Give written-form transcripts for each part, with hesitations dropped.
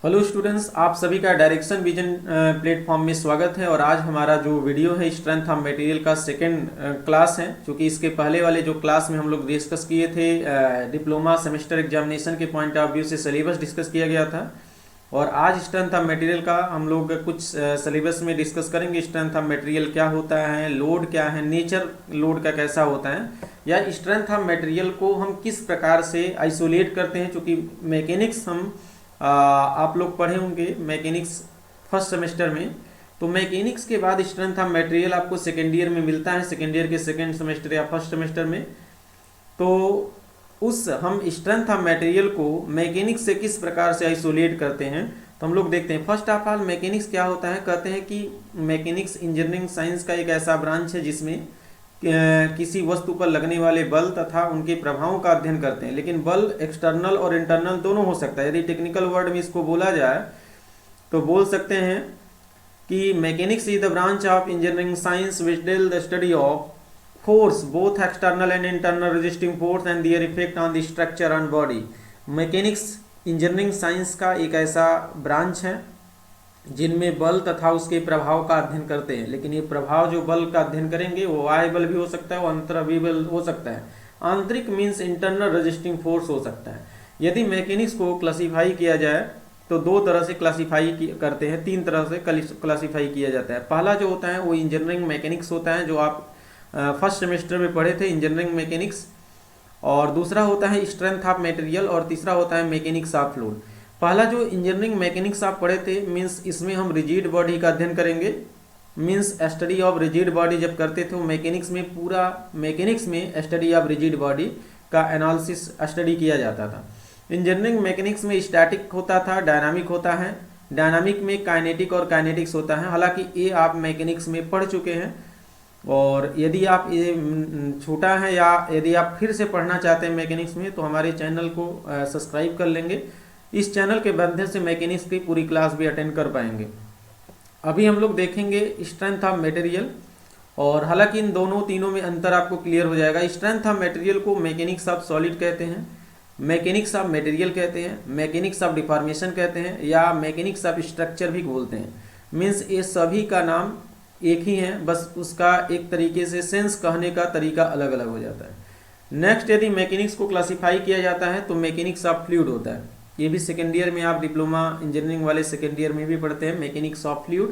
Hello students, आप सभी का डायरेक्शन विजन प्लेटफॉर्म में स्वागत है। और आज हमारा जो वीडियो है स्ट्रेंथ ऑफ मटेरियल का सेकंड क्लास है, क्योंकि इसके पहले वाले जो क्लास में हम लोग डिस्कस किए थे डिप्लोमा सेमेस्टर एग्जामिनेशन के पॉइंट ऑफ व्यू से सिलेबस डिस्कस किया गया था। और आज स्ट्रेंथ ऑफ मटेरियल का हम लोग कुछ सिलेबस में डिस्कस करेंगे। स्ट्रेंथ ऑफ मटेरियल क्या होता है, लोड क्या है, नेचर लोड का कैसा होता है, या स्ट्रेंथ ऑफ मटेरियल को हम किस प्रकार से आइसोलेट करते हैं। चूँकि मैकेनिक्स हम आप लोग पढ़े होंगे मैकेनिक्स फर्स्ट सेमेस्टर में, तो मैकेनिक्स के बाद स्ट्रेंथ ऑफ मटेरियल आपको सेकेंड ईयर में मिलता है, सेकेंड ईयर के सेकेंड सेमेस्टर या फर्स्ट सेमेस्टर में। तो उस हम स्ट्रेंथ ऑफ मटेरियल को मैकेनिक्स से किस प्रकार से आइसोलेट करते हैं, तो हम लोग देखते हैं। फर्स्ट ऑफ ऑल मैकेनिक्स क्या होता है, कहते हैं कि मैकेनिक्स इंजीनियरिंग साइंस का एक ऐसा ब्रांच है जिसमें किसी वस्तु पर लगने वाले बल तथा उनके प्रभावों का अध्ययन करते हैं। लेकिन बल एक्सटर्नल और इंटरनल दोनों हो सकता है। यदि टेक्निकल वर्ड में इसको बोला जाए तो बोल सकते हैं कि mechanics is the branch of engineering science which deal the study of force both external and internal resisting force and their effect on the structure and body. Mechanics engineering science का एक ऐसा ब्रांच है जिनमें बल तथा उसके प्रभाव का अध्ययन करते हैं। लेकिन ये प्रभाव जो बल का अध्ययन करेंगे वो बाह्य बल भी हो सकता है, वो अंतरावी बल हो सकता है। आंतरिक मीन्स इंटरनल रेजिस्टिंग फोर्स हो सकता है। यदि मैकेनिक्स को क्लासीफाई किया जाए तो दो तरह से क्लासीफाई करते हैं, तीन तरह से क्लासीफाई किया जाता है। पहला जो होता है वो इंजीनियरिंग मैकेनिक्स होता है, जो आप फर्स्ट सेमेस्टर में पढ़े थे, इंजीनियरिंग मैकेनिक्स। और दूसरा होता है स्ट्रेंथ ऑफ मटेरियल, और तीसरा होता है मैकेनिक्स ऑफ फ्लूइड। पहला जो इंजीनियरिंग मैकेनिक्स आप पढ़े थे मीन्स इसमें हम रिजिड बॉडी का अध्ययन करेंगे। Means study of rigid body जब करते थे मैकेनिक्स में, पूरा मैकेनिक्स में स्टडी ऑफ रिजिड बॉडी का एनालिसिस स्टडी किया जाता था। इंजीनियरिंग मैकेनिक्स में स्टैटिक होता था, डायनामिक होता है, डायनामिक में काइनेटिक और काइनेटिक्स होता है। हालांकि ये आप मैकेनिक्स में पढ़ चुके हैं, और यदि आप ये छोटा है या यदि आप फिर से पढ़ना चाहते हैं मैकेनिक्स में, तो हमारे चैनल को सब्सक्राइब कर लेंगे। इस चैनल के माध्यम से मैकेनिक्स की पूरी क्लास भी अटेंड कर पाएंगे। अभी हम लोग देखेंगे स्ट्रेंथ ऑफ मटेरियल, और हालांकि इन दोनों तीनों में अंतर आपको क्लियर हो जाएगा। स्ट्रेंथ ऑफ मटेरियल को मैकेनिक्स ऑफ सॉलिड कहते हैं, मैकेनिक्स ऑफ मटेरियल कहते हैं, मैकेनिक्स ऑफ डिफॉर्मेशन कहते हैं, या मैकेनिक्स ऑफ स्ट्रक्चर भी बोलते हैं। मीन्स ये सभी का नाम एक ही है, बस उसका एक तरीके से सेंस कहने का तरीका अलग अलग हो जाता है। नेक्स्ट, यदि मैकेनिक्स को क्लासीफाई किया जाता है तो मैकेनिक्स ऑफ फ्लूइड होता है। ये भी सेकेंड ईयर में आप डिप्लोमा इंजीनियरिंग वाले सेकेंड ईयर में भी पढ़ते हैं, मैकेनिक्स ऑफ फ्लूइड,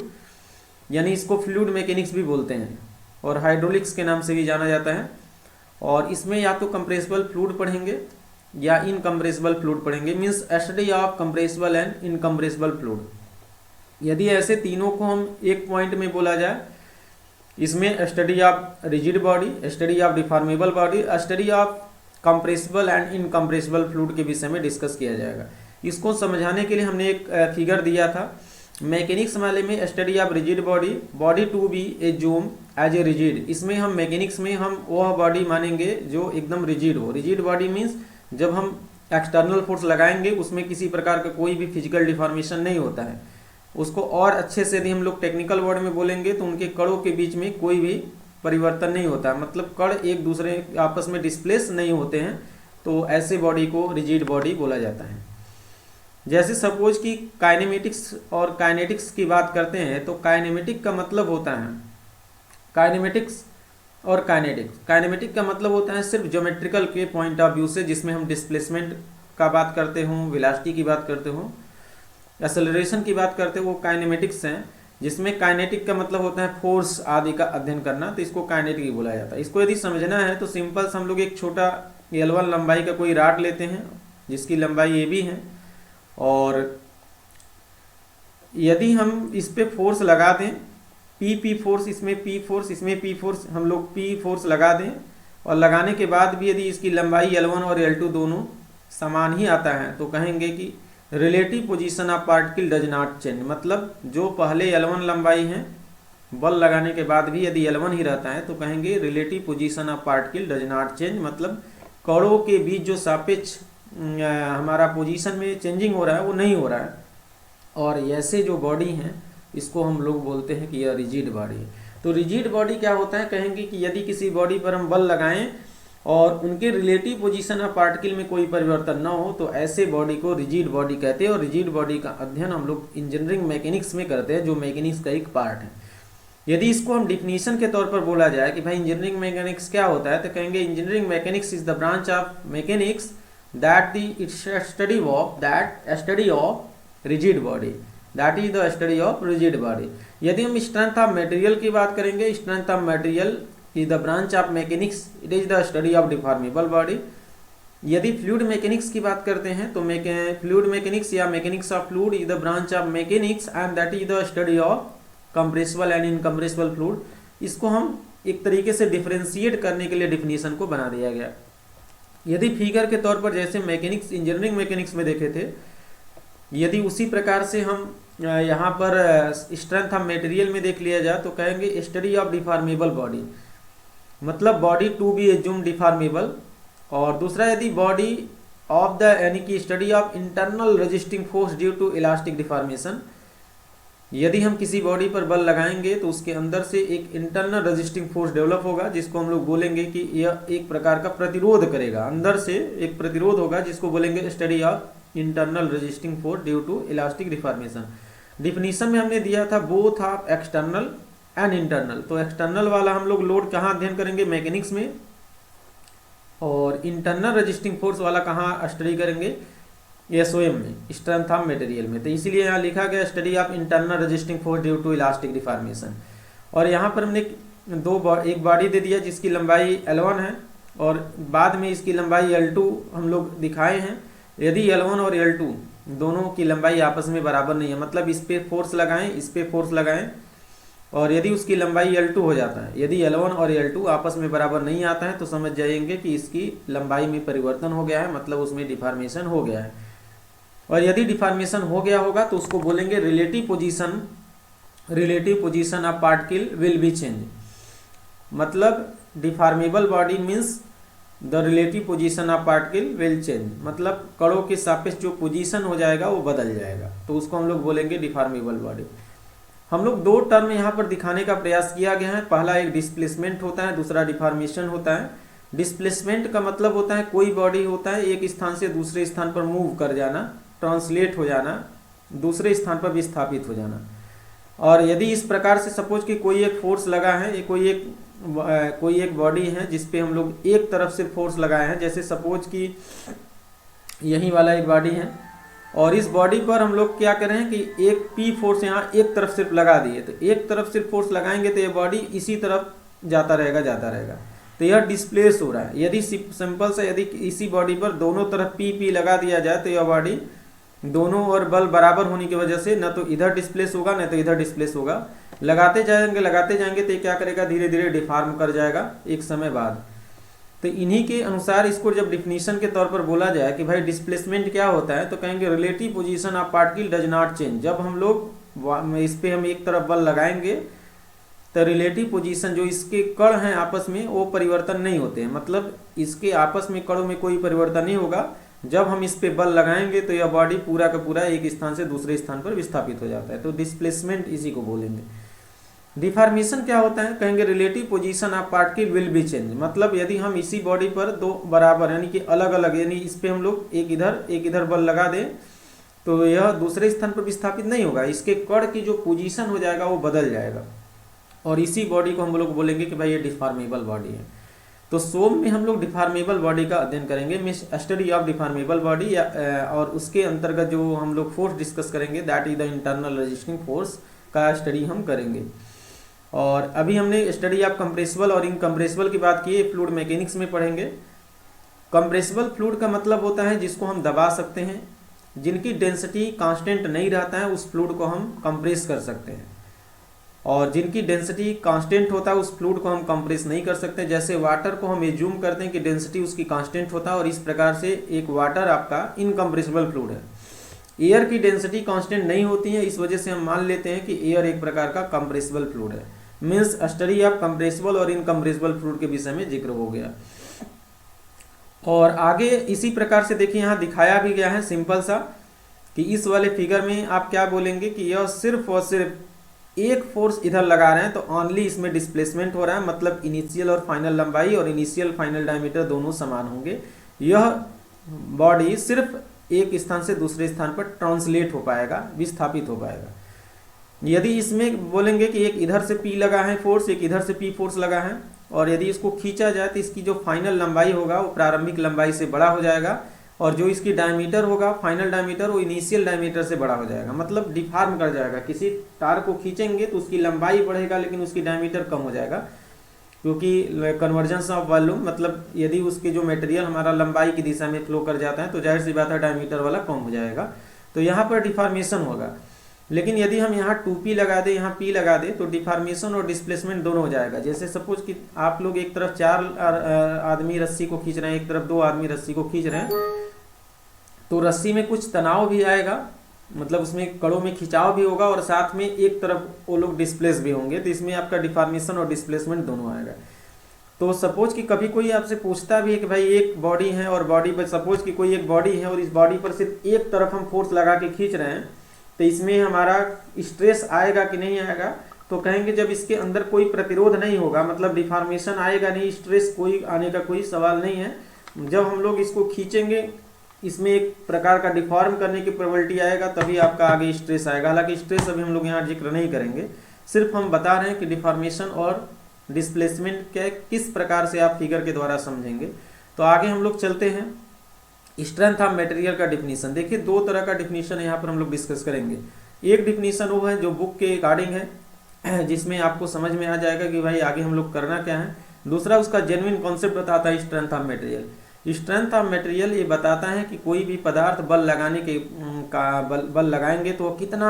यानी इसको फ्लूइड मैकेनिक्स भी बोलते हैं और हाइड्रोलिक्स के नाम से भी जाना जाता है। और इसमें या तो कंप्रेसिबल फ्लूइड पढ़ेंगे या इनकम्प्रेसिबल फ्लूइड पढ़ेंगे। Means study of compressible and incompressible fluid. यदि ऐसे तीनों को हम एक पॉइंट में बोला जाए, इसमें study of rigid body, study of deformable body, study of compressible and incompressible fluid के विषय में डिस्कस किया जाएगा। इसको समझाने के लिए हमने एक फिगर दिया था। मैकेनिक्स वाले में study of rigid body, body to be assume as a rigid. इसमें हम मैकेनिक्स में हम वह बॉडी मानेंगे जो एकदम रिजिड हो। रिजिड बॉडी मीन्स जब हम एक्सटर्नल फोर्स लगाएंगे उसमें किसी प्रकार का कोई भी फिजिकल डिफॉर्मेशन नहीं होता है। उसको और अच्छे से यदि हम लोग टेक्निकल वर्ड में बोलेंगे तो उनके कणों के बीच में कोई भी परिवर्तन नहीं होता, मतलब कण एक दूसरे आपस में डिस्प्लेस नहीं होते हैं। तो ऐसे बॉडी को रिजिड बॉडी बोला जाता है। जैसे सपोज कि काइनेमेटिक्स और काइनेटिक्स की बात करते हैं, तो काइनेमेटिक का मतलब होता है काइनेमेटिक्स और काइनेटिक्स। काइनेमेटिक का मतलब होता है सिर्फ ज्योमेट्रिकल के पॉइंट ऑफ व्यू से, जिसमें हम डिस्प्लेसमेंट का बात करते हों, वेलोसिटी की बात करते हों, एक्सेलरेशन की बात करते हो, वो काइनेमेटिक्स हैं। जिसमें काइनेटिक का मतलब होता है फोर्स आदि का अध्ययन करना, तो इसको काइनेटिक ही बोला जाता है। इसको यदि समझना है तो सिंपल से हम लोग एक छोटा L1 लंबाई का कोई राड लेते हैं जिसकी लंबाई AB है, और यदि हम इस पे फोर्स लगा दें, P फोर्स, इसमें P फोर्स, इसमें P फोर्स, हम लोग P फोर्स लगा दें, और लगाने के बाद भी यदि इसकी लंबाई L1 और L2 दोनों समान ही आता है तो कहेंगे कि relative position of particle does not change. मतलब जो पहले L1 लंबाई है, बल लगाने के बाद भी यदि L1 ही रहता है तो कहेंगे relative position of particle does not change. मतलब कणों के बीच जो सापेक्ष हमारा पोजीशन में चेंजिंग हो रहा है वो नहीं हो रहा है। और ऐसे जो बॉडी हैं इसको हम लोग बोलते हैं कि यह रिजिड बॉडी है। तो रिजिड बॉडी क्या होता है, कहेंगे कि यदि किसी बॉडी पर हम बल लगाएं और उनके रिलेटिव पोजीशन ऑफ पार्टिकल में कोई परिवर्तन न हो तो ऐसे बॉडी को रिजिड बॉडी कहते हैं। और रिजिड बॉडी का अध्ययन हम लोग इंजीनियरिंग मैकेनिक्स में करते हैं, जो मैकेनिक्स का एक पार्ट है। यदि इसको हम डिफिनीशन के तौर पर बोला जाए कि भाई इंजीनियरिंग मैकेनिक्स क्या होता है, तो कहेंगे engineering mechanics is the branch of mechanics that it's study of rigid body, that is the study of rigid body. यदि हम स्ट्रेंथ ऑफ मटेरियल की बात करेंगे, strength of material is the branch of mechanics, it is the study of deformable body. यदि fluid mechanics की बात करते हैं तो फ्लूइड मैकेनिक्स या mechanics of fluid is the branch of mechanics and that is the study of compressible and incompressible fluid. इसको हम एक तरीके से डिफरेंशिएट करने के लिए डिफिनीशन को बना दिया गया। यदि फिगर के तौर पर जैसे मैकेनिक्स इंजीनियरिंग मैकेनिक्स में देखे थे, यदि उसी प्रकार से हम यहाँ पर स्ट्रेंथ ऑफ मटेरियल में देख लिया जाए तो कहेंगे स्टडी ऑफ डिफॉर्मेबल बॉडी, मतलब body to be assume deformable. और दूसरा यदि बॉडी ऑफ द यानी कि study of internal resisting force due to elastic deformation. यदि हम किसी बॉडी पर बल लगाएंगे तो उसके अंदर से एक इंटरनल रेजिस्टिंग फोर्स डेवलप होगा, जिसको हम लोग बोलेंगे कि यह एक प्रकार का प्रतिरोध करेगा, अंदर से एक प्रतिरोध होगा, जिसको बोलेंगे study of internal resisting force due to elastic deformation. Definition में हमने दिया था both of external and internal. तो एक्सटर्नल वाला हम लोग लोड कहाँ अध्ययन करेंगे, मैकेनिक्स में, और इंटरनल रेजिस्टिंग फोर्स वाला कहाँ स्टडी करेंगे, एसओएम में, स्ट्रेंथ ऑफ मटेरियल में। तो इसीलिए यहाँ लिखा गया study of internal resisting force due to elastic deformation. और यहाँ पर हमने एक बॉडी दे दिया जिसकी लंबाई L1 है और बाद में इसकी लंबाई L2 हम लोग दिखाए हैं। यदि L1 और L2 दोनों की लंबाई आपस में बराबर नहीं है, मतलब इस पे फोर्स लगाएं, इस पे फोर्स लगाएं, और यदि उसकी लंबाई L2 हो जाता है, यदि L1 और L2 आपस में बराबर नहीं आता है तो समझ जाएंगे कि इसकी लंबाई में परिवर्तन हो गया है, मतलब उसमें डिफॉर्मेशन हो गया है। और यदि डिफॉर्मेशन हो गया होगा तो उसको बोलेंगे relative position of particle will be change. मतलब deformable body means the relative position of particle will change, मतलब कणों के सापेक्ष जो पोजीशन हो जाएगा वो बदल जाएगा, तो उसको हम लोग बोलेंगे डिफॉर्मेबल बॉडी। हम लोग दो टर्म यहाँ पर दिखाने का प्रयास किया गया है। पहला एक डिस्प्लेसमेंट होता है, दूसरा डिफॉर्मेशन होता है। डिस्प्लेसमेंट का मतलब होता है कोई बॉडी होता है एक स्थान से दूसरे स्थान पर मूव कर जाना, ट्रांसलेट हो जाना, दूसरे स्थान पर विस्थापित हो जाना। और यदि इस प्रकार से सपोज कि कोई एक फोर्स लगा है, कोई एक बॉडी है जिस पे हम लोग एक तरफ से फोर्स लगाए हैं, जैसे सपोज कि यही वाला एक बॉडी है और इस बॉडी पर हम लोग क्या कर रहे हैं कि एक पी फोर्स यहाँ एक तरफ सिर्फ लगा दिए, तो एक तरफ सिर्फ फोर्स लगाएंगे तो ये बॉडी इसी तरफ जाता रहेगा, तो यह डिस्प्लेस हो रहा है। यदि सिंपल से यदि इसी बॉडी पर दोनों तरफ पी लगा दिया जाए तो यह बॉडी दोनों और बल बराबर होने की वजह से न तो इधर डिस्प्लेस होगा न तो इधर डिस्प्लेस होगा। लगाते जाएंगे तो क्या करेगा, धीरे धीरे डिफॉर्म कर जाएगा एक समय बाद। तो इन्हीं के अनुसार इसको जब डिफिनीशन के तौर पर बोला जाए कि भाई डिस्प्लेसमेंट क्या होता है, तो कहेंगे relative position of particle does not change. जब हम लोग इस पे हम एक तरफ बल लगाएंगे तो रिलेटिव पोजीशन जो इसके कण हैं आपस में वो परिवर्तन नहीं होते हैं, मतलब इसके आपस में कणों में कोई परिवर्तन नहीं होगा। जब हम इस पे बल लगाएंगे तो यह बॉडी पूरा का पूरा एक स्थान से दूसरे स्थान पर विस्थापित हो जाता है, तो डिस्प्लेसमेंट इसी को बोलेंगे। डिफॉर्मेशन क्या होता है, कहेंगे relative position of particle will be change, मतलब यदि हम इसी बॉडी पर दो बराबर यानी कि अलग अलग, यानी इस पे हम लोग एक इधर बल लगा दें तो यह दूसरे स्थान पर विस्थापित नहीं होगा, इसके कण की जो पोजीशन हो जाएगा वो बदल जाएगा, और इसी बॉडी को हम लोग बोलेंगे कि भाई ये डिफॉर्मेबल बॉडी है। तो सोम में हम लोग डिफॉर्मेबल बॉडी का अध्ययन करेंगे, means study of deformable body, और उसके अंतर्गत जो हम लोग फोर्स डिस्कस करेंगे that is the internal resisting force का स्टडी हम करेंगे। और अभी हमने स्टडी ऑफ कंप्रेसिबल और इनकम्प्रेसिबल की बात की है, फ्लूइड मैकेनिक्स में पढ़ेंगे। कंप्रेसिबल फ्लूइड का मतलब होता है जिसको हम दबा सकते हैं, जिनकी डेंसिटी कांस्टेंट नहीं रहता है उस फ्लूइड को हम कंप्रेस कर सकते हैं, और जिनकी डेंसिटी कांस्टेंट होता है उस फ्लूइड को हम कंप्रेस नहीं कर सकते। जैसे वाटर को हम एज्यूम करते हैं कि डेंसिटी उसकी कांस्टेंट होता है, और इस प्रकार से एक वाटर आपका इनकम्प्रेसिबल फ्लूइड है। एयर की डेंसिटी कांस्टेंट नहीं होती है, इस वजह से हम मान लेते हैं कि एयर एक प्रकार का कंप्रेसिबल फ्लूइड है। मीन्स स्टडी ऑफ कंप्रेसिबल और इनकम्प्रेसिबल फ्लूइड के विषय में जिक्र हो गया। और आगे इसी प्रकार से देखिए यहाँ दिखाया भी गया है सिंपल सा कि इस वाले फिगर में आप क्या बोलेंगे कि यह सिर्फ और सिर्फ एक फोर्स इधर लगा रहे हैं तो ओनली इसमें डिस्प्लेसमेंट हो रहा है, मतलब इनिशियल और फाइनल लंबाई और इनिशियल फाइनल डायमीटर दोनों समान होंगे। यह बॉडी सिर्फ एक स्थान से दूसरे स्थान पर ट्रांसलेट हो पाएगा, विस्थापित हो पाएगा। यदि इसमें बोलेंगे कि एक इधर से P लगा है फोर्स, एक इधर से P फोर्स लगा है, और यदि इसको खींचा जाए तो इसकी जो फाइनल लंबाई होगा वो प्रारंभिक लंबाई से बड़ा हो जाएगा, और जो इसकी डायमीटर होगा फाइनल डायमीटर वो इनिशियल डायमीटर से बड़ा हो जाएगा, मतलब डिफॉर्म कर जाएगा। किसी तार को खींचेंगे तो उसकी लंबाई बढ़ेगा लेकिन उसकी डायमीटर कम हो जाएगा, क्योंकि कन्वर्जेंस ऑफ वॉल्यूम, मतलब यदि उसके जो मटेरियल हमारा लंबाई की दिशा में फ्लो कर जाता है तो जाहिर सी बात है डायमीटर वाला कम हो जाएगा, तो यहाँ पर डिफॉर्मेशन होगा। लेकिन यदि हम यहाँ 2P लगा दें, यहाँ P लगा दें, तो डिफॉर्मेशन और डिस्प्लेसमेंट दोनों हो जाएगा। जैसे सपोज कि आप लोग एक तरफ 4 आदमी रस्सी को खींच रहे हैं, एक तरफ 2 आदमी रस्सी को खींच रहे हैं, तो रस्सी में कुछ तनाव भी आएगा, मतलब उसमें कड़ों में खिंचाव भी होगा, और साथ में एक तरफ वो लोग डिस्प्लेस भी होंगे, तो इसमें आपका डिफॉर्मेशन और डिस्प्लेसमेंट दोनों आएगा। तो सपोज कि कभी कोई आपसे पूछता भी है कि भाई एक बॉडी है और बॉडी पर, सपोज कि कोई एक बॉडी है और इस बॉडी पर सिर्फ एक तरफ हम फोर्स लगा के खींच रहे हैं, तो इसमें हमारा स्ट्रेस आएगा कि नहीं आएगा, तो कहेंगे जब इसके अंदर कोई प्रतिरोध नहीं होगा, मतलब डिफॉर्मेशन आएगा नहीं, स्ट्रेस कोई आने का कोई सवाल नहीं है। जब हम लोग इसको खींचेंगे इसमें एक प्रकार का डिफॉर्म करने की प्रोबेबिलिटी आएगा, तभी आपका आगे स्ट्रेस आएगा। हालांकि स्ट्रेस अभी हम लोग यहाँ जिक्र नहीं करेंगे, सिर्फ हम बता रहे हैं कि डिफॉर्मेशन और डिस्प्लेसमेंट के किस प्रकार से आप फिगर के द्वारा समझेंगे। तो आगे हम लोग चलते हैं। स्ट्रेंथ ऑफ मटेरियल का डिफिनीशन, देखिए 2 तरह का डिफिनीशन यहाँ पर हम लोग डिस्कस करेंगे। एक डिफिनीशन वो है जो बुक के अकॉर्डिंग है, जिसमें आपको समझ में आ जाएगा कि भाई आगे हम लोग करना क्या है। दूसरा उसका जेन्युइन कॉन्सेप्ट बताता है strength of material. Strength of material ये बताता है कि कोई भी पदार्थ बल लगाने के बल लगाएंगे तो कितना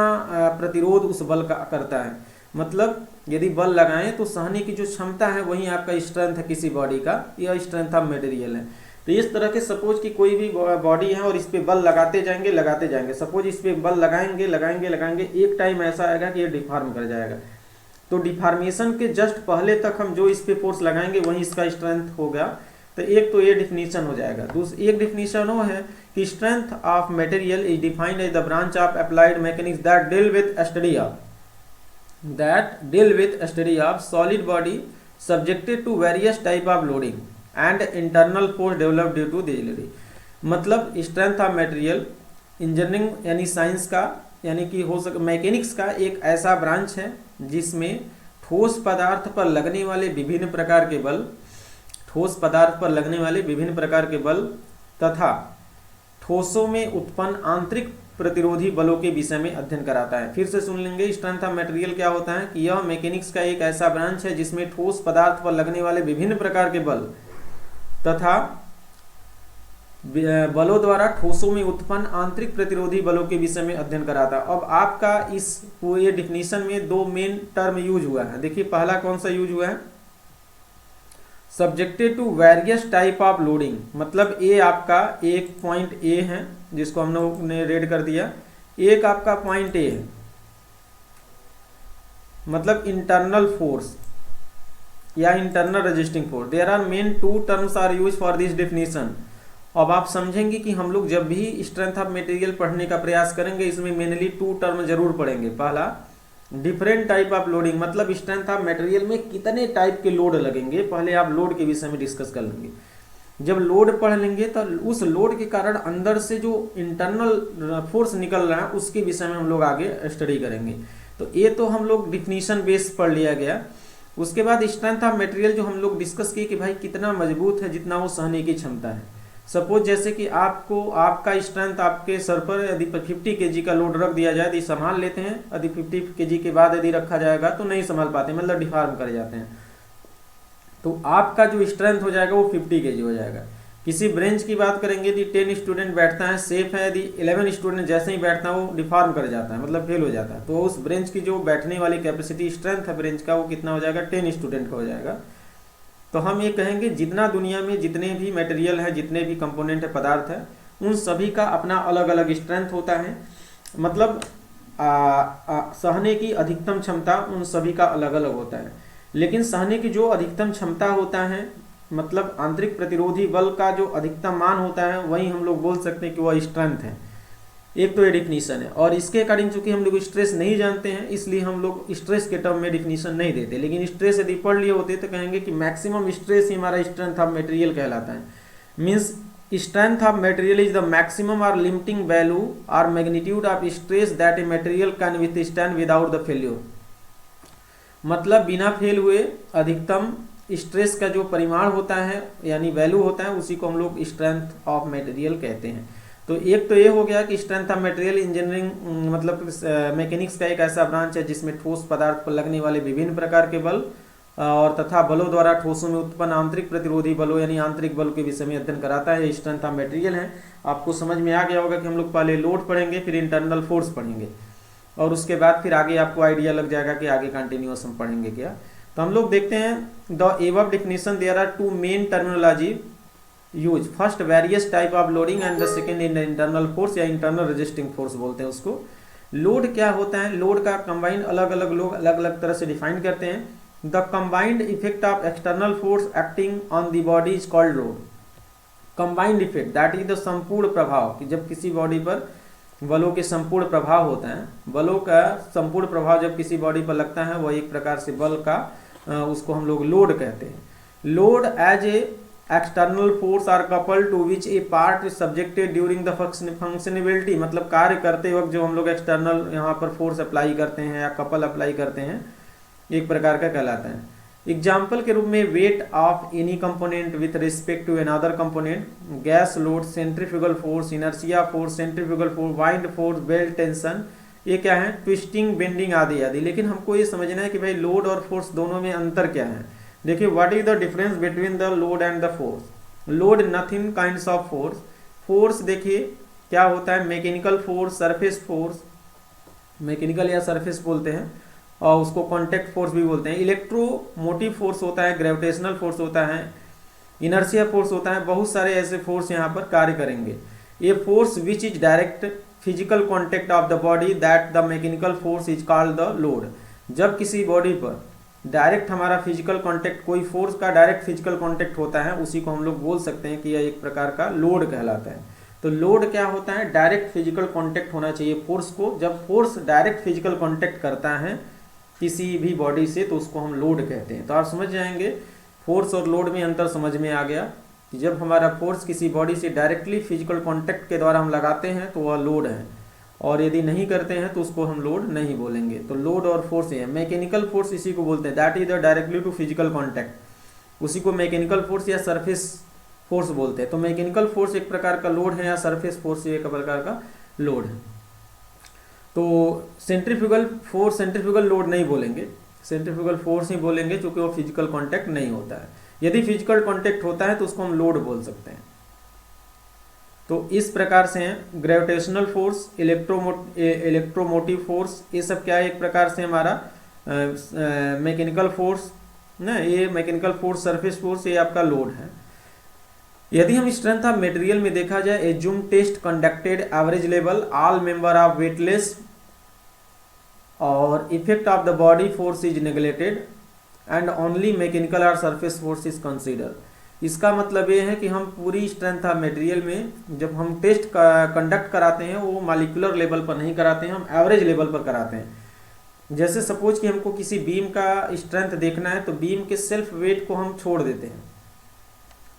प्रतिरोध उस बल का करता है, मतलब यदि बल लगाएं तो सहने की जो क्षमता है वही आपका स्ट्रेंथ है किसी बॉडी का, यह स्ट्रेंथ ऑफ मटेरियल है। तो इस तरह के सपोज कि कोई भी बॉडी है और इस पे बल लगाते जाएंगे, सपोज इस पे बल लगाएंगे, एक टाइम ऐसा आएगा कि ये डिफॉर्म कर जाएगा। तो डिफॉर्मेशन के जस्ट पहले तक हम जो इस पे फोर्स लगाएंगे वही इसका स्ट्रेंथ होगा। तो एक तो ये डिफिनीशन हो जाएगा। एक डिफिनीशन वो है कि strength of material is defined as the branch of applied mechanics that deal with study of solid body subjected to various type of loading and internal force develop due to this. मतलब strength of material engineering यानी science का, यानी कि हो सके mechanics का एक ऐसा ब्रांच है जिसमें ठोस पदार्थ पर लगने वाले विभिन्न प्रकार के बल तथा ठोसों में उत्पन्न आंतरिक प्रतिरोधी बलों के विषय में अध्ययन कराता है। फिर से सुन लेंगे, स्ट्रेंथ ऑफ मटेरियल क्या होता है कि यह मैकेनिक्स का एक ऐसा ब्रांच है जिसमें ठोस पदार्थ पर लगने वाले विभिन्न प्रकार के बल तथा बलों द्वारा ठोसों में उत्पन्न आंतरिक प्रतिरोधी बलों के विषय में अध्ययन कराता है। अब आपका इस पूरे डिफिनीशन में 2 मेन टर्म यूज हुआ है। देखिए पहला कौन सा यूज हुआ है, subjected to various type of loading, मतलब ए आपका एक पॉइंट ए है जिसको हम लोग ने रेड कर दिया, एक आपका पॉइंट ए है, मतलब इंटरनल फोर्स या internal resisting force. There are main 2 terms are use for this definition. अब आप समझेंगे कि हम लोग जब भी स्ट्रेंथ ऑफ मटेरियल पढ़ने का प्रयास करेंगे इसमें मेनली 2 टर्म जरूर पढ़ेंगे। पहला डिफरेंट टाइप ऑफ लोडिंग, मतलब स्ट्रेंथ ऑफ मटेरियल में कितने टाइप के लोड लगेंगे, पहले आप लोड के विषय में डिस्कस कर लेंगे। जब लोड पढ़ लेंगे तो उस लोड के कारण अंदर से जो इंटरनल फोर्स निकल रहा है उसके विषय में हम लोग आगे स्टडी करेंगे। तो ये तो हम लोग डिफिनीशन बेस पढ़ लिया गया। उसके बाद स्ट्रेंथ ऑफ मटेरियल जो हम लोग डिस्कस किए कि भाई कितना मजबूत है जितना वो सहने की क्षमता है। सपोज जैसे कि आपका स्ट्रेंथ आपके सर पर यदि 50 kg का लोड रख दिया जाए तो संभाल लेते हैं, यदि 50 kg के बाद यदि रखा जाएगा तो नहीं संभाल पाते, मतलब डिफॉर्म कर जाते हैं। तो आपका जो स्ट्रेंथ हो जाएगा वो 50 kg हो जाएगा। किसी ब्रेंच की बात करेंगे यदि 10 स्टूडेंट बैठता है सेफ है, यदि 11 स्टूडेंट जैसे ही बैठता है वो डिफॉर्म कर जाता है, मतलब फेल हो जाता है, तो उस ब्रेंच की जो बैठने वाली कैपेसिटी स्ट्रेंथ है ब्रेंच का वो कितना हो जाएगा, 10 स्टूडेंट का हो जाएगा। तो हम ये कहेंगे जितना दुनिया में जितने भी मटेरियल है, जितने भी कंपोनेंट है, पदार्थ है, उन सभी का अपना अलग अलग स्ट्रेंथ होता है, मतलब सहने की अधिकतम क्षमता उन सभी का अलग अलग होता है। लेकिन सहने की जो अधिकतम क्षमता होता है, मतलब आंतरिक प्रतिरोधी बल का जो अधिकतम मान होता है, वही हम लोग बोल सकते हैं कि वह स्ट्रेंथ है। एक तो ये डिफिनीशन है, और इसके अकॉर्डिंग चूंकि हम लोग स्ट्रेस नहीं जानते हैं इसलिए हम लोग स्ट्रेस के टर्म में डिफिनीशन नहीं देते, लेकिन स्ट्रेस यदि पढ़ लिए होते तो कहेंगे कि मैक्सिमम स्ट्रेस ही हमारा स्ट्रेंथ ऑफ मटेरियल कहलाता है। Means strength of material is the maximum और लिमिटिंग वैल्यू और magnitude of stress that a material can withstand without the failure. मतलब बिना फेल हुए अधिकतम स्ट्रेस का जो परिमाण होता है यानी वैल्यू होता है उसी को हम लोग स्ट्रेंथ ऑफ मटेरियल कहते हैं। तो एक तो ये हो गया कि स्ट्रेंथ ऑफ मटेरियल इंजीनियरिंग मतलब मैकेनिक्स का एक ऐसा ब्रांच है जिसमें ठोस पदार्थ पर लगने वाले विभिन्न प्रकार के बल और तथा बलों द्वारा ठोसों में उत्पन्न आंतरिक प्रतिरोधी बलों यानी आंतरिक बलों के विषय में अध्ययन कराता है। ये स्ट्रेंथ ऑफ मटेरियल है। आपको समझ में आ गया होगा कि हम लोग पहले लोड पढ़ेंगे, फिर इंटरनल फोर्स पढ़ेंगे, और उसके बाद फिर आगे आपको आइडिया लग जाएगा कि आगे कंटिन्यूअस हम पढ़ेंगे क्या। तो हम लोग देखते हैं the above definition there are two main terminology use, first various type of loading and the second in internal force या इंटरनल रेजिस्टिंग फोर्स बोलते हैं उसको। लोड क्या होता है, लोड का कंबाइंड अलग अलग लोग अलग अलग तरह से डिफाइन करते हैं। The combined effect of external force acting on the body is called load. Combined effect that is the संपूर्ण प्रभाव, कि जब किसी बॉडी पर बलों के संपूर्ण प्रभाव होता है, बलों का संपूर्ण प्रभाव जब किसी बॉडी पर लगता है वह एक प्रकार से बल का उसको हम लोग लोड कहते हैं। Load as a external force or couple to which a part is subjected during the functionability, मतलब कार्य करते वक्त जो हम लोग एक्सटर्नल यहाँ पर फोर्स अप्लाई करते हैं या कपल अप्लाई करते हैं एक प्रकार का कहलाता है। एग्जाम्पल के रूप में weight of any component with respect to another component, gas load, centrifugal force, inertia force, centrifugal force, wind force, belt tension, ये क्या है, ट्विस्टिंग, बेंडिंग आदि आदि। लेकिन हमको ये समझना है कि भाई लोड और फोर्स दोनों में अंतर क्या है। देखिए what is the difference between the load and the force. Load nothing kinds of force. Force देखिए क्या होता है, mechanical force, surface force, mechanical या सरफेस बोलते हैं, और उसको कॉन्टैक्ट फोर्स भी बोलते हैं। इलेक्ट्रोमोटिव फोर्स होता है, ग्रेविटेशनल फोर्स होता है, इनर्शिया फोर्स होता है, बहुत सारे ऐसे फोर्स यहाँ पर कार्य करेंगे। ये force which is direct physical contact of the body that the mechanical force is called the load. जब किसी बॉडी पर डायरेक्ट हमारा फिजिकल कॉन्टैक्ट, कोई फोर्स का डायरेक्ट फिजिकल कॉन्टैक्ट होता है, उसी को हम लोग बोल सकते हैं कि यह एक प्रकार का लोड कहलाता है। तो लोड क्या होता है, डायरेक्ट फिजिकल कॉन्टैक्ट होना चाहिए फोर्स को। जब फोर्स डायरेक्ट फिजिकल कॉन्टैक्ट करता है किसी भी बॉडी से तो उसको हम लोड कहते हैं। तो आप समझ जाएंगे फोर्स और लोड में अंतर समझ में आ गया कि जब हमारा फोर्स किसी बॉडी से डायरेक्टली फिजिकल कॉन्टैक्ट के द्वारा हम लगाते हैं तो वह लोड है, और यदि नहीं करते हैं तो उसको हम लोड नहीं बोलेंगे। तो लोड और फोर्स है। मैकेनिकल फोर्स इसी को बोलते हैं, that is the directly to physical contact, उसी को मैकेनिकल फोर्स या सरफेस फोर्स बोलते हैं। तो मैकेनिकल फोर्स एक प्रकार का लोड है या सरफेस फोर्स एक प्रकार का लोड है। तो सेंट्रीफ्यूगल फोर्स, सेंट्रीफ्यूगल लोड नहीं बोलेंगे, सेंट्रीफ्यूगल फोर्स ही बोलेंगे क्योंकि वो फिजिकल कांटेक्ट नहीं होता है। यदि फिजिकल कांटेक्ट होता है तो उसको हम लोड बोल सकते हैं। तो इस प्रकार से हैं ग्रेविटेशनल फोर्स, इलेक्ट्रोमोटिव फोर्स, ये सब क्या है, एक प्रकार से हमारा मैकेनिकल फोर्स ना, ये मैकेनिकल फोर्स, सरफेस फोर्स, ये आपका लोड है। यदि हम स्ट्रेंथ ऑफ मटेरियल में देखा जाए, assume test conducted average level, all member of weightless और effect of the body force is neglected and only mechanical और सरफेस फोर्स इज कंसीडर। इसका मतलब ये है कि हम पूरी स्ट्रेंथ ऑफ मटेरियल में जब हम टेस्ट कंडक्ट कराते हैं वो मॉलिक्यूलर लेवल पर नहीं कराते हैं, हम एवरेज लेवल पर कराते हैं। जैसे सपोज कि हमको किसी बीम का स्ट्रेंथ देखना है तो बीम के सेल्फ वेट को हम छोड़ देते हैं,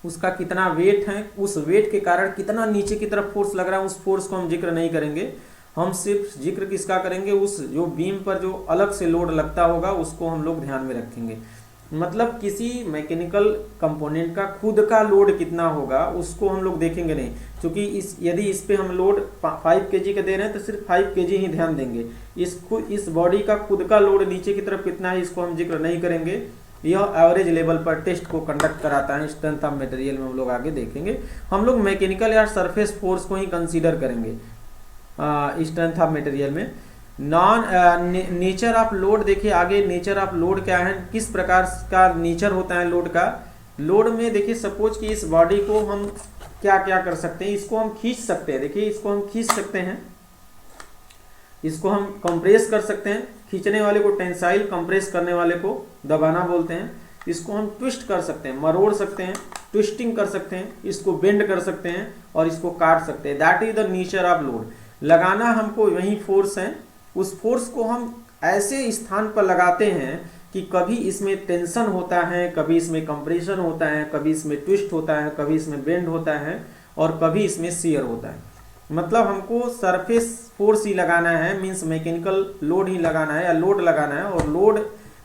उसका कितना वेट है, उस वेट के कारण कितना नीचे की तरफ फोर्स लग रहा है, उस फोर्स को हम जिक्र नहीं करेंगे। हम सिर्फ जिक्र किसका करेंगे, उस जो बीम पर जो अलग से लोड लगता होगा उसको हम लोग ध्यान में रखेंगे। मतलब किसी मैकेनिकल कंपोनेंट का खुद का लोड कितना होगा उसको हम लोग देखेंगे नहीं, क्योंकि यदि इस पे हम लोड 5 kg का दे रहे हैं तो सिर्फ 5 kg ही ध्यान देंगे। इस बॉडी का खुद का लोड नीचे की तरफ कितना है इसको हम जिक्र नहीं करेंगे। यह एवरेज लेवल पर टेस्ट को कंडक्ट कराता है। स्ट्रेंथ ऑफ मटेरियल में हम लोग आगे देखेंगे, हम लोग मैकेनिकल या सरफेस फोर्स को ही कंसीडर करेंगे स्ट्रेंथ ऑफ मटेरियल में। नेचर ऑफ लोड देखिए आगे, नेचर ऑफ लोड क्या है, किस प्रकार का नेचर होता है लोड का। लोड में देखिए सपोज कि इस बॉडी को हम क्या क्या कर सकते हैं, इसको हम खींच सकते हैं। देखिए इसको हम खींच सकते हैं, इसको हम कंप्रेस कर सकते हैं, खींचने वाले को टेंसाइल, कंप्रेस करने वाले को दबाना बोलते हैं। इसको हम ट्विस्ट कर सकते हैं, मरोड़ सकते हैं, ट्विस्टिंग कर सकते हैं, इसको बेंड कर सकते हैं और इसको काट सकते हैं। That is the nature of load. लगाना हमको वही फोर्स है, उस फोर्स को हम ऐसे स्थान पर लगाते हैं कि कभी इसमें टेंशन होता है, कभी इसमें कंप्रेशन होता है, कभी इसमें ट्विस्ट होता है, कभी इसमें बेंड होता है और कभी इसमें शियर होता है। मतलब हमको सरफेस फोर्स ही लगाना है, मींस मैकेनिकल लोड ही लगाना है या लोड लगाना है। और लोड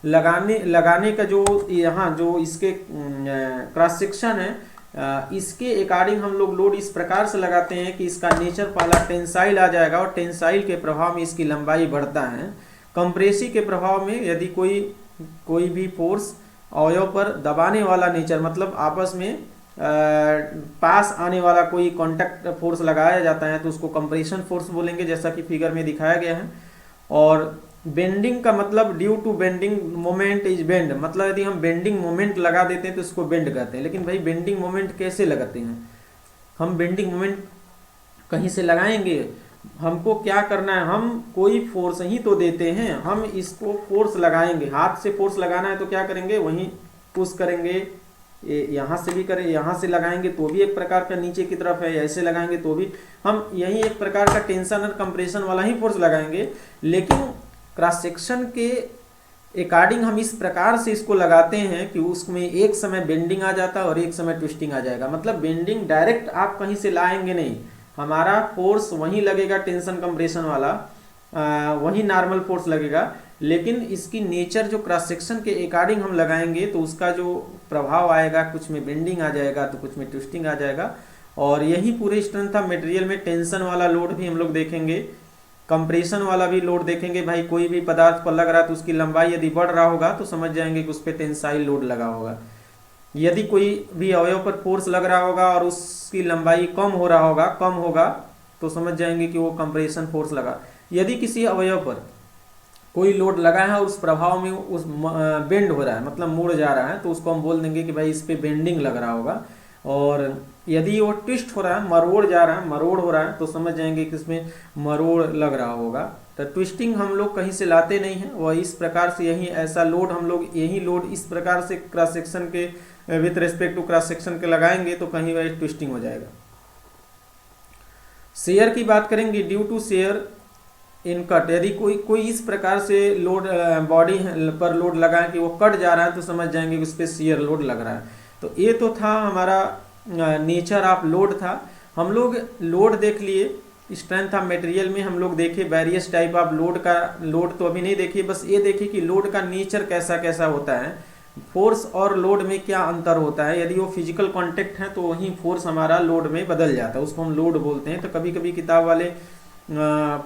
लगाने का जो यहाँ जो इसके क्रॉस सेक्शन है, इसके अकॉर्डिंग हम लोग लोड इस प्रकार से लगाते हैं कि इसका नेचर पहला टेंसाइल आ जाएगा और टेंसाइल के प्रभाव में इसकी लंबाई बढ़ता है। कंप्रेसिव के प्रभाव में यदि कोई भी फोर्स अवयव पर दबाने वाला नेचर, मतलब आपस में पास आने वाला कोई कांटेक्ट फोर्स लगाया जाता है तो उसको कंप्रेशन फोर्स बोलेंगे, जैसा कि फिगर में दिखाया गया है। और बेंडिंग का मतलब due to bending moment is bend, मतलब यदि हम बेंडिंग मोमेंट लगा देते हैं तो इसको बेंड कहते हैं। लेकिन भाई बेंडिंग मोमेंट कैसे लगाते हैं? हम बेंडिंग मोमेंट कहीं से लगाएंगे? हमको क्या करना है, हम कोई फोर्स ही तो देते हैं, हम इसको फोर्स लगाएंगे। हाथ से फोर्स लगाना है तो क्या करेंगे, वहीं पुश करेंगे, यहाँ से भी करें, यहाँ से लगाएंगे तो भी एक प्रकार का नीचे की तरफ है, ऐसे लगाएंगे तो भी हम यही एक प्रकार का टेंशन और कंप्रेशन वाला ही फोर्स लगाएंगे। लेकिन क्रॉस सेक्शन के अकॉर्डिंग हम इस प्रकार से इसको लगाते हैं कि उसमें एक समय बेंडिंग आ जाता है और एक समय ट्विस्टिंग आ जाएगा। मतलब बेंडिंग डायरेक्ट आप कहीं से लाएंगे नहीं, हमारा फोर्स वहीं लगेगा टेंशन कंप्रेशन वाला, वही नॉर्मल फोर्स लगेगा। लेकिन इसकी नेचर जो क्रॉस सेक्शन के अकॉर्डिंग हम लगाएंगे तो उसका जो प्रभाव आएगा, कुछ में बेंडिंग आ जाएगा तो कुछ में ट्विस्टिंग आ जाएगा। और यही पूरे स्ट्रेंथ ऑफ मटेरियल में टेंशन वाला लोड भी हम लोग देखेंगे, कंप्रेशन वाला भी लोड देखेंगे। भाई कोई भी पदार्थ पर लग रहा है तो उसकी लंबाई यदि बढ़ रहा होगा तो समझ जाएंगे कि उस पर टेंसाइल लोड लगा होगा। यदि कोई भी अवयव पर फोर्स लग रहा होगा और उसकी लंबाई कम होगा तो समझ जाएंगे कि वो कंप्रेशन फोर्स लगा। यदि किसी अवयव पर कोई लोड लगा है और उस प्रभाव में उस बेंड हो रहा है, मतलब मुड़ जा रहा है, तो उसको हम बोल देंगे कि भाई इस पे बेंडिंग लग रहा होगा। और यदि वो ट्विस्ट हो रहा है, मरोड़ हो रहा है तो समझ जाएंगे कि इसमें मरोड़ लग रहा होगा। तो ट्विस्टिंग हम लोग कहीं से लाते नहीं हैं, वह इस प्रकार से यही ऐसा लोड हम लोग यही लोड इस प्रकार से क्रॉस सेक्शन के with respect to cross section के लगाएंगे तो कहीं वह ट्विस्टिंग हो जाएगा। शेयर की बात करेंगे, due to shear in cut, यदि कोई इस प्रकार से लोड बॉडी पर लोड लगा है कि वो कट जा रहा है तो समझ जाएंगे कि उस पर शेयर लोड लग रहा है। तो ये तो था हमारा नेचर ऑफ लोड था। हम लोग लोड देख लिए, स्ट्रेंथ ऑफ मटेरियल में हम लोग देखे वेरियस टाइप ऑफ लोड तो अभी नहीं देखिए, बस ये देखिए कि लोड का नेचर कैसा कैसा होता है, फोर्स और लोड में क्या अंतर होता है। यदि वो फिजिकल कांटेक्ट है तो वही फोर्स हमारा लोड में बदल जाता है, उसको हम लोड बोलते हैं। तो कभी कभी किताब वाले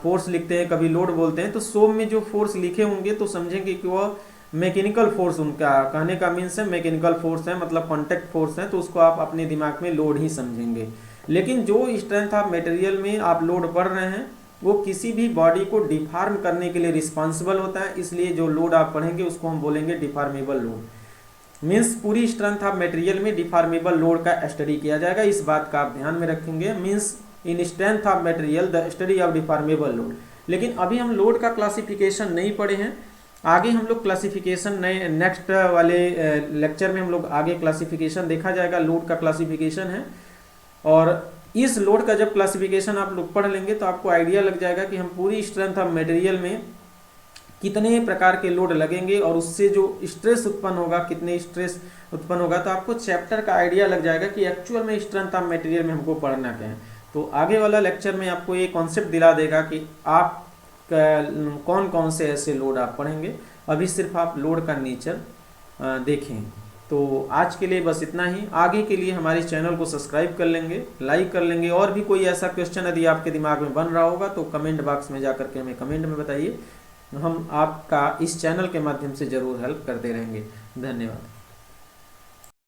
फोर्स लिखते हैं, कभी लोड बोलते हैं। तो शो में जो फोर्स लिखे होंगे तो समझेंगे कि वह मैकेनिकल फोर्स, उनका कहने का मीन्स है मैकेनिकल फोर्स है, मतलब कांटेक्ट फोर्स है, तो उसको आप अपने दिमाग में लोड ही समझेंगे। लेकिन जो स्ट्रेंथ ऑफ मटेरियल में आप लोड पढ़ रहे हैं वो किसी भी बॉडी को डिफॉर्म करने के लिए रिस्पॉन्सिबल होता है, इसलिए जो लोड आप पढ़ेंगे उसको हम बोलेंगे डिफॉर्मेबल लोड। मीन्स पूरी स्ट्रेंथ ऑफ मटेरियल में डिफॉर्मेबल लोड का स्टडी किया जाएगा, इस बात का आप ध्यान में रखेंगे। Means in strength of material the study of deformable load. लेकिन अभी हम लोड का क्लासिफिकेशन नहीं पढ़े हैं, आगे हम लोग क्लासिफिकेशन नए नेक्स्ट वाले लेक्चर में हम लोग आगे क्लासिफिकेशन देखा जाएगा, लोड का क्लासिफिकेशन है। और इस लोड का जब क्लासिफिकेशन आप लोग पढ़ लेंगे तो आपको आइडिया लग जाएगा कि हम पूरी स्ट्रेंथ ऑफ मटेरियल में कितने प्रकार के लोड लगेंगे और उससे जो स्ट्रेस उत्पन्न होगा, कितने स्ट्रेस उत्पन्न होगा, तो आपको चैप्टर का आइडिया लग जाएगा कि एक्चुअल में स्ट्रेंथ ऑफ मटेरियल में हमको पढ़ना क्या है। तो आगे वाला लेक्चर में आपको ये कॉन्सेप्ट दिला देगा कि आप कौन कौन से ऐसे लोड आप पढ़ेंगे। अभी सिर्फ आप लोड का नेचर देखें। तो आज के लिए बस इतना ही। आगे के लिए हमारे चैनल को सब्सक्राइब कर लेंगे, लाइक कर लेंगे। और भी कोई ऐसा क्वेश्चन यदि आपके दिमाग में बन रहा होगा तो कमेंट बॉक्स में जाकर के हमें कमेंट में बताइए, हम आपका इस चैनल के माध्यम से ज़रूर हेल्प करते रहेंगे। धन्यवाद।